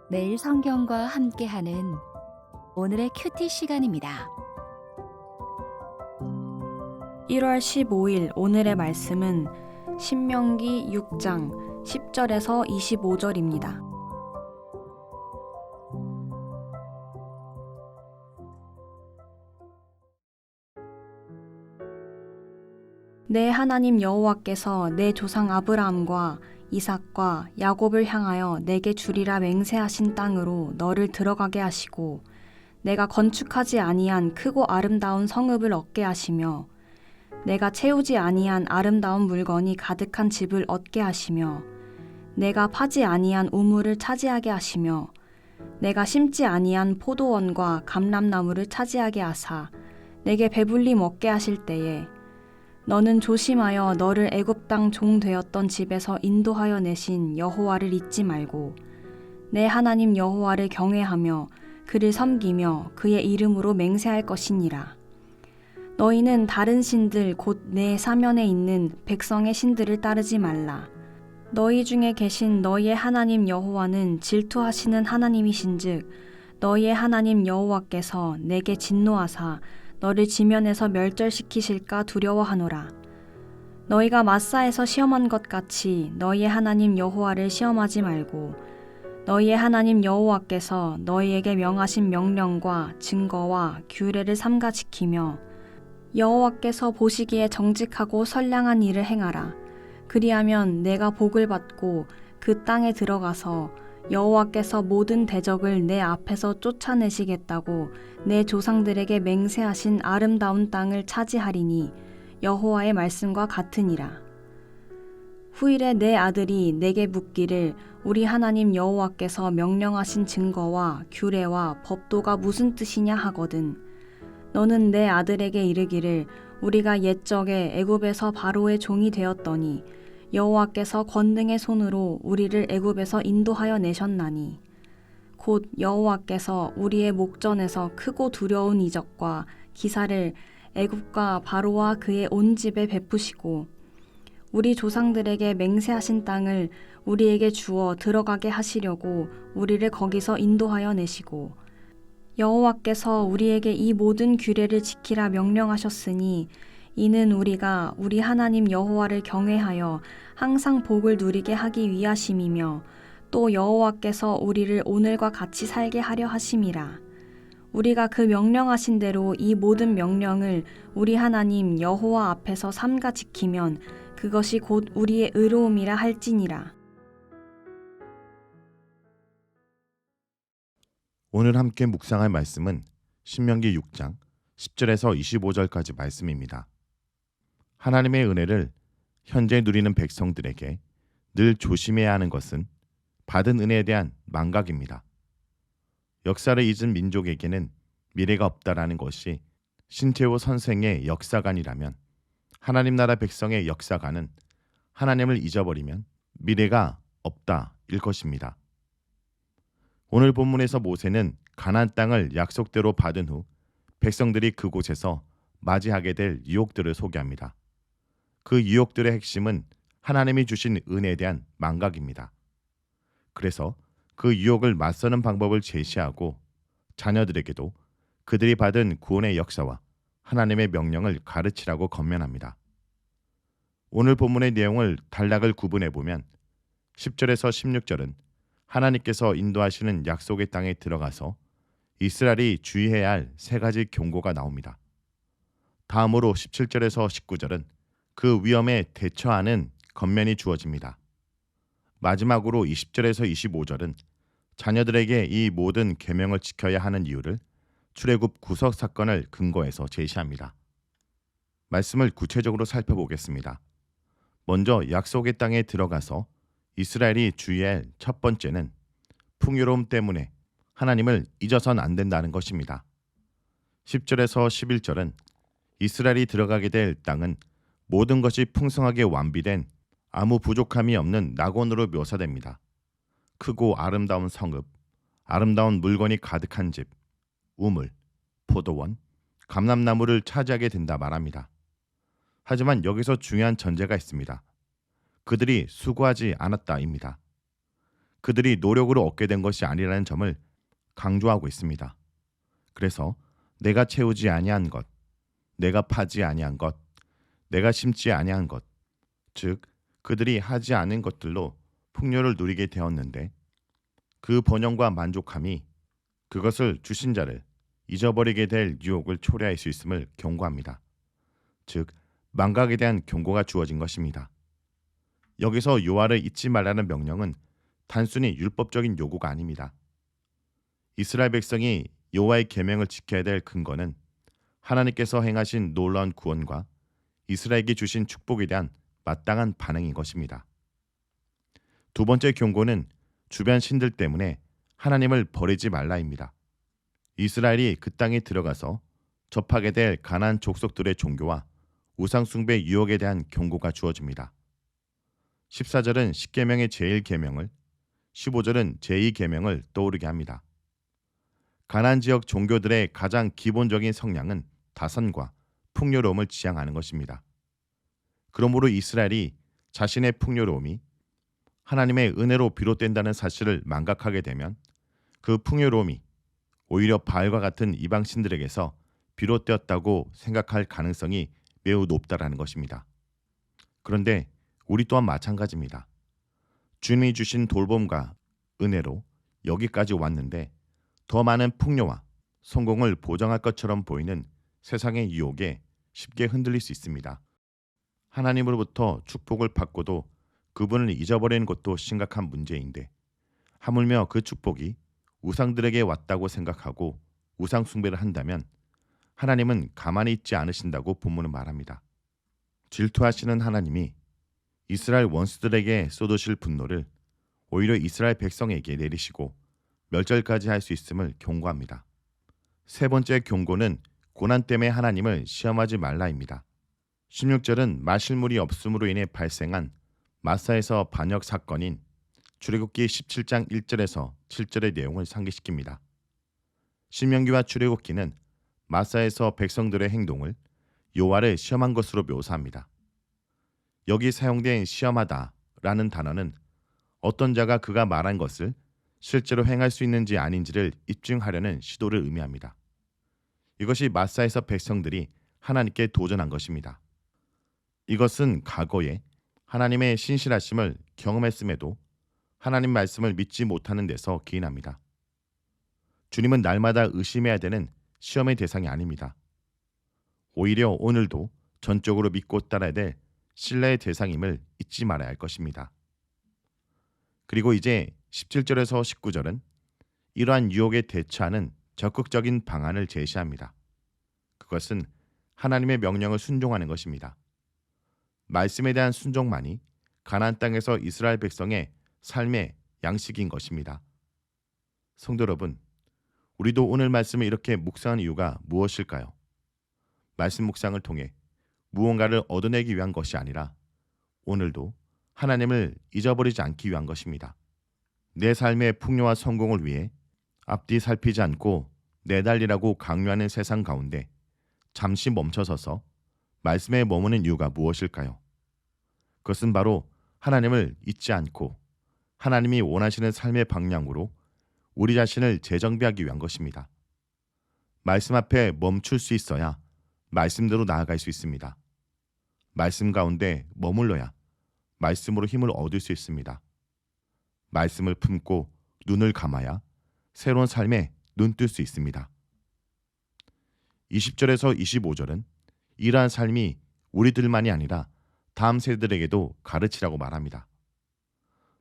매일 성경과 함께하는 오늘의 큐티 시간입니다. 1월 15일 오늘의 말씀은 신명기 6장 10절에서 25절입니다. 내 하나님 여호와께서 내 조상 아브라함과 이삭과 야곱을 향하여 내게 주리라 맹세하신 땅으로 너를 들어가게 하시고 내가 건축하지 아니한 크고 아름다운 성읍을 얻게 하시며 내가 채우지 아니한 아름다운 물건이 가득한 집을 얻게 하시며 내가 파지 아니한 우물을 차지하게 하시며 내가 심지 아니한 포도원과 감람나무를 차지하게 하사 내게 배불리 먹게 하실 때에 너는 조심하여 너를 애굽 땅 종 되었던 집에서 인도하여 내신 여호와를 잊지 말고 내 하나님 여호와를 경외하며 그를 섬기며 그의 이름으로 맹세할 것이니라. 너희는 다른 신들 곧 내 사면에 있는 백성의 신들을 따르지 말라. 너희 중에 계신 너희의 하나님 여호와는 질투하시는 하나님이신즉 너희의 하나님 여호와께서 내게 진노하사 너를 지면에서 멸절시키실까 두려워하노라. 너희가 마사에서 시험한 것 같이 너희의 하나님 여호와를 시험하지 말고 너희의 하나님 여호와께서 너희에게 명하신 명령과 증거와 규례를 삼가 지키며 여호와께서 보시기에 정직하고 선량한 일을 행하라. 그리하면 내가 복을 받고 그 땅에 들어가서 여호와께서 모든 대적을 내 앞에서 쫓아내시겠다고 내 조상들에게 맹세하신 아름다운 땅을 차지하리니 여호와의 말씀과 같으니라. 후일에 내 아들이 내게 묻기를 우리 하나님 여호와께서 명령하신 증거와 규례와 법도가 무슨 뜻이냐 하거든. 너는 내 아들에게 이르기를 우리가 옛적에 애굽에서 바로의 종이 되었더니 여호와께서 권능의 손으로 우리를 애굽에서 인도하여 내셨나니 곧 여호와께서 우리의 목전에서 크고 두려운 이적과 기사를 애굽과 바로와 그의 온 집에 베푸시고 우리 조상들에게 맹세하신 땅을 우리에게 주어 들어가게 하시려고 우리를 거기서 인도하여 내시고 여호와께서 우리에게 이 모든 규례를 지키라 명령하셨으니 이는 우리가 우리 하나님 여호와를 경외하여 항상 복을 누리게 하기 위하심이며 또 여호와께서 우리를 오늘과 같이 살게 하려 하심이라. 우리가 그 명령하신 대로 이 모든 명령을 우리 하나님 여호와 앞에서 삼가 지키면 그것이 곧 우리의 의로움이라 할지니라. 오늘 함께 묵상할 말씀은 신명기 6장 10절에서 25절까지 말씀입니다. 하나님의 은혜를 현재 누리는 백성들에게 늘 조심해야 하는 것은 받은 은혜에 대한 망각입니다. 역사를 잊은 민족에게는 미래가 없다라는 것이 신채호 선생의 역사관이라면 하나님 나라 백성의 역사관은 하나님을 잊어버리면 미래가 없다일 것입니다. 오늘 본문에서 모세는 가나안 땅을 약속대로 받은 후 백성들이 그곳에서 맞이하게 될 유혹들을 소개합니다. 그 유혹들의 핵심은 하나님이 주신 은혜에 대한 망각입니다. 그래서 그 유혹을 맞서는 방법을 제시하고 자녀들에게도 그들이 받은 구원의 역사와 하나님의 명령을 가르치라고 권면합니다. 오늘 본문의 내용을 단락을 구분해 보면 10절에서 16절은 하나님께서 인도하시는 약속의 땅에 들어가서 이스라엘이 주의해야 할 세 가지 경고가 나옵니다. 다음으로 17절에서 19절은 그 위험에 대처하는 권면이 주어집니다. 마지막으로 20절에서 25절은 자녀들에게 이 모든 계명을 지켜야 하는 이유를 출애굽 구석 사건을 근거해서 제시합니다. 말씀을 구체적으로 살펴보겠습니다. 먼저 약속의 땅에 들어가서 이스라엘이 주의할 첫 번째는 풍요로움 때문에 하나님을 잊어선 안 된다는 것입니다. 10절에서 11절은 이스라엘이 들어가게 될 땅은 모든 것이 풍성하게 완비된 아무 부족함이 없는 낙원으로 묘사됩니다. 크고 아름다운 성읍, 아름다운 물건이 가득한 집, 우물, 포도원, 감람나무를 차지하게 된다 말합니다. 하지만 여기서 중요한 전제가 있습니다. 그들이 수고하지 않았다입니다. 그들이 노력으로 얻게 된 것이 아니라는 점을 강조하고 있습니다. 그래서 내가 채우지 아니한 것, 내가 파지 아니한 것, 내가 심지 아니한 것, 즉 그들이 하지 않은 것들로 풍요를 누리게 되었는데 그 번영과 만족함이 그것을 주신 자를 잊어버리게 될 유혹을 초래할 수 있음을 경고합니다. 즉 망각에 대한 경고가 주어진 것입니다. 여기서 여호와를 잊지 말라는 명령은 단순히 율법적인 요구가 아닙니다. 이스라엘 백성이 여호와의 계명을 지켜야 될 근거는 하나님께서 행하신 놀라운 구원과 이스라엘에게 주신 축복에 대한 마땅한 반응인 것입니다. 두 번째 경고는 주변 신들 때문에 하나님을 버리지 말라입니다. 이스라엘이 그 땅에 들어가서 접하게 될 가나안 족속들의 종교와 우상 숭배 유혹에 대한 경고가 주어집니다. 14절은 10계명의 제1계명을, 15절은 제2계명을 떠오르게 합니다. 가나안 지역 종교들의 가장 기본적인 성향은 다선과 풍요로움을 지향하는 것입니다. 그러므로 이스라엘이 자신의 풍요로움이 하나님의 은혜로 비롯된다는 사실을 망각하게 되면 그 풍요로움이 오히려 바알과 같은 이방 신들에게서 비롯되었다고 생각할 가능성이 매우 높다라는 것입니다. 그런데 우리 또한 마찬가지입니다. 주님이 주신 돌봄과 은혜로 여기까지 왔는데 더 많은 풍요와 성공을 보장할 것처럼 보이는 세상의 유혹에 쉽게 흔들릴 수 있습니다. 하나님으로부터 축복을 받고도 그분을 잊어버리는 것도 심각한 문제인데 하물며 그 축복이 우상들에게 왔다고 생각하고 우상 숭배를 한다면 하나님은 가만히 있지 않으신다고 본문은 말합니다. 질투하시는 하나님이 이스라엘 원수들에게 쏟으실 분노를 오히려 이스라엘 백성에게 내리시고 멸절까지 할 수 있음을 경고합니다. 세 번째 경고는 고난 때문에 하나님을 시험하지 말라입니다. 16절은 마실 물이 없음으로 인해 발생한 마사에서 반역 사건인 출애굽기 17장 1절에서 7절의 내용을 상기시킵니다. 신명기와 출애굽기는 마사에서 백성들의 행동을 여호와를 시험한 것으로 묘사합니다. 여기 사용된 시험하다라는 단어는 어떤 자가 그가 말한 것을 실제로 행할 수 있는지 아닌지를 입증하려는 시도를 의미합니다. 이것이 마사에서 백성들이 하나님께 도전한 것입니다. 이것은 과거에 하나님의 신실하심을 경험했음에도 하나님 말씀을 믿지 못하는 데서 기인합니다. 주님은 날마다 의심해야 되는 시험의 대상이 아닙니다. 오히려 오늘도 전적으로 믿고 따라야 될 신뢰의 대상임을 잊지 말아야 할 것입니다. 그리고 이제 17절에서 19절은 이러한 유혹에 대처하는 적극적인 방안을 제시합니다. 그것은 하나님의 명령을 순종하는 것입니다. 말씀에 대한 순종만이 가나안 땅에서 이스라엘 백성의 삶의 양식인 것입니다. 성도 여러분, 우리도 오늘 말씀을 이렇게 묵상한 이유가 무엇일까요? 말씀 묵상을 통해 무언가를 얻어내기 위한 것이 아니라 오늘도 하나님을 잊어버리지 않기 위한 것입니다. 내 삶의 풍요와 성공을 위해 앞뒤 살피지 않고 내달리라고 강요하는 세상 가운데 잠시 멈춰서서 말씀에 머무는 이유가 무엇일까요? 그것은 바로 하나님을 잊지 않고 하나님이 원하시는 삶의 방향으로 우리 자신을 재정비하기 위한 것입니다. 말씀 앞에 멈출 수 있어야 말씀대로 나아갈 수 있습니다. 말씀 가운데 머물러야 말씀으로 힘을 얻을 수 있습니다. 말씀을 품고 눈을 감아야 새로운 삶에 눈뜰 수 있습니다. 20절에서 25절은 이러한 삶이 우리들만이 아니라 다음 세대들에게도 가르치라고 말합니다.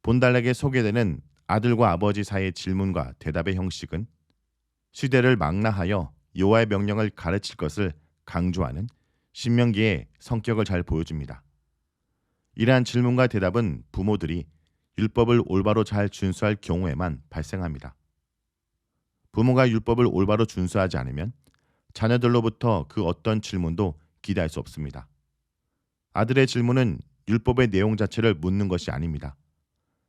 본달에게 소개되는 아들과 아버지 사이의 질문과 대답의 형식은 시대를 망라하여 여호와의 명령을 가르칠 것을 강조하는 신명기의 성격을 잘 보여줍니다. 이러한 질문과 대답은 부모들이 율법을 올바로 잘 준수할 경우에만 발생합니다. 부모가 율법을 올바로 준수하지 않으면 자녀들로부터 그 어떤 질문도 기대할 수 없습니다. 아들의 질문은 율법의 내용 자체를 묻는 것이 아닙니다.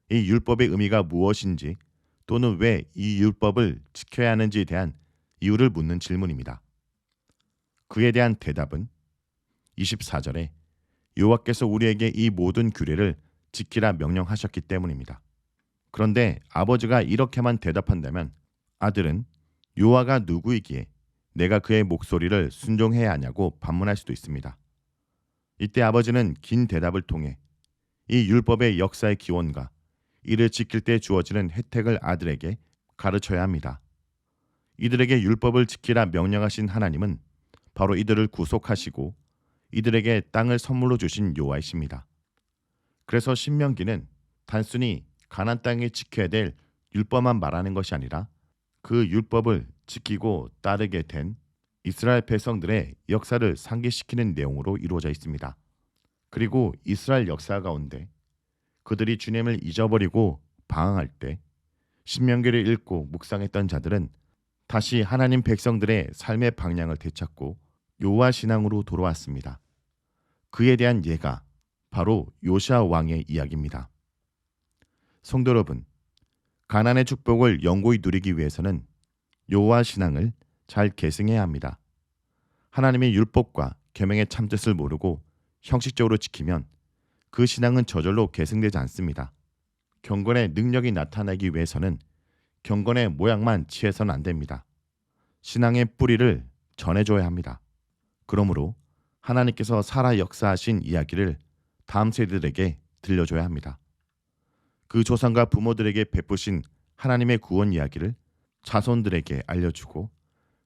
이 율법의 의미가 무엇인지 또는 왜 이 율법을 지켜야 하는지에 대한 이유를 묻는 질문입니다. 그에 대한 대답은 24절에 여호와께서 우리에게 이 모든 규례를 지키라 명령하셨기 때문입니다. 그런데 아버지가 이렇게만 대답한다면 아들은 여호와가 누구이기에 내가 그의 목소리를 순종해야 하냐고 반문할 수도 있습니다. 이때 아버지는 긴 대답을 통해 이 율법의 역사의 기원과 이를 지킬 때 주어지는 혜택을 아들에게 가르쳐야 합니다. 이들에게 율법을 지키라 명령하신 하나님은 바로 이들을 구속하시고 이들에게 땅을 선물로 주신 여호와이십니다. 그래서 신명기는 단순히 가나안 땅에 지켜야 될 율법만 말하는 것이 아니라 그 율법을 지키고 따르게 된 이스라엘 백성들의 역사를 상기시키는 내용으로 이루어져 있습니다. 그리고 이스라엘 역사 가운데 그들이 주님을 잊어버리고 방황할 때 신명기를 읽고 묵상했던 자들은 다시 하나님 백성들의 삶의 방향을 되찾고 여호와 신앙으로 돌아왔습니다. 그에 대한 예가 바로 요시아 왕의 이야기입니다. 성도 여러분, 가나안의 축복을 영구히 누리기 위해서는 여호와 신앙을 잘 계승해야 합니다. 하나님의 율법과 계명의 참뜻을 모르고 형식적으로 지키면 그 신앙은 저절로 계승되지 않습니다. 경건의 능력이 나타나기 위해서는 경건의 모양만 취해서는 안 됩니다. 신앙의 뿌리를 전해줘야 합니다. 그러므로 하나님께서 살아 역사하신 이야기를 다음 세대들에게 들려줘야 합니다. 그 조상과 부모들에게 베푸신 하나님의 구원 이야기를 자손들에게 알려주고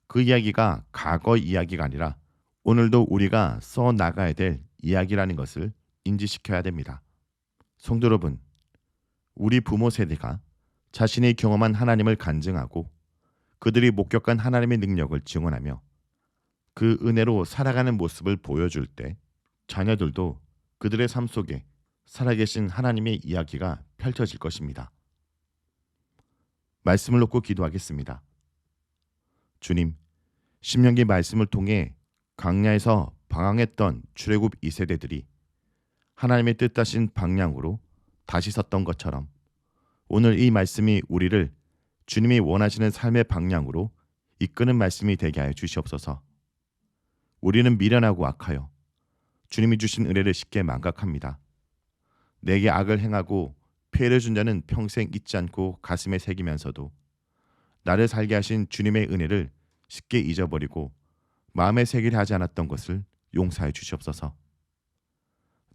그 이야기가 과거 이야기가 아니라 오늘도 우리가 써 나가야 될 이야기라는 것을 인지시켜야 됩니다. 성도 여러분, 우리 부모 세대가 자신이 경험한 하나님을 간증하고 그들이 목격한 하나님의 능력을 증언하며 그 은혜로 살아가는 모습을 보여줄 때 자녀들도 그들의 삶 속에 살아계신 하나님의 이야기가 펼쳐질 것입니다. 말씀을 놓고 기도하겠습니다. 주님, 신명기 말씀을 통해 광야에서 방황했던 출애굽 2세대들이 하나님의 뜻하신 방향으로 다시 섰던 것처럼 오늘 이 말씀이 우리를 주님이 원하시는 삶의 방향으로 이끄는 말씀이 되게 하여 주시옵소서. 우리는 미련하고 악하여 주님이 주신 은혜를 쉽게 망각합니다. 내게 악을 행하고 피해를 준 자는 평생 잊지 않고 가슴에 새기면서도 나를 살게 하신 주님의 은혜를 쉽게 잊어버리고 마음에 새기려 하지 않았던 것을 용서해 주시옵소서.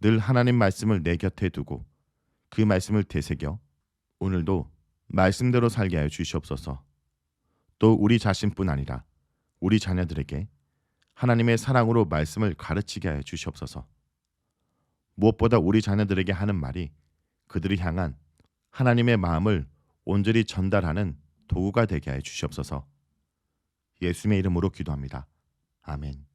늘 하나님 말씀을 내 곁에 두고 그 말씀을 되새겨 오늘도 말씀대로 살게 하여 주시옵소서. 또 우리 자신뿐 아니라 우리 자녀들에게 하나님의 사랑으로 말씀을 가르치게 하여 주시옵소서. 무엇보다 우리 자녀들에게 하는 말이 그들을 향한 하나님의 마음을 온전히 전달하는 도구가 되게 하여 주시옵소서. 예수님의 이름으로 기도합니다. 아멘.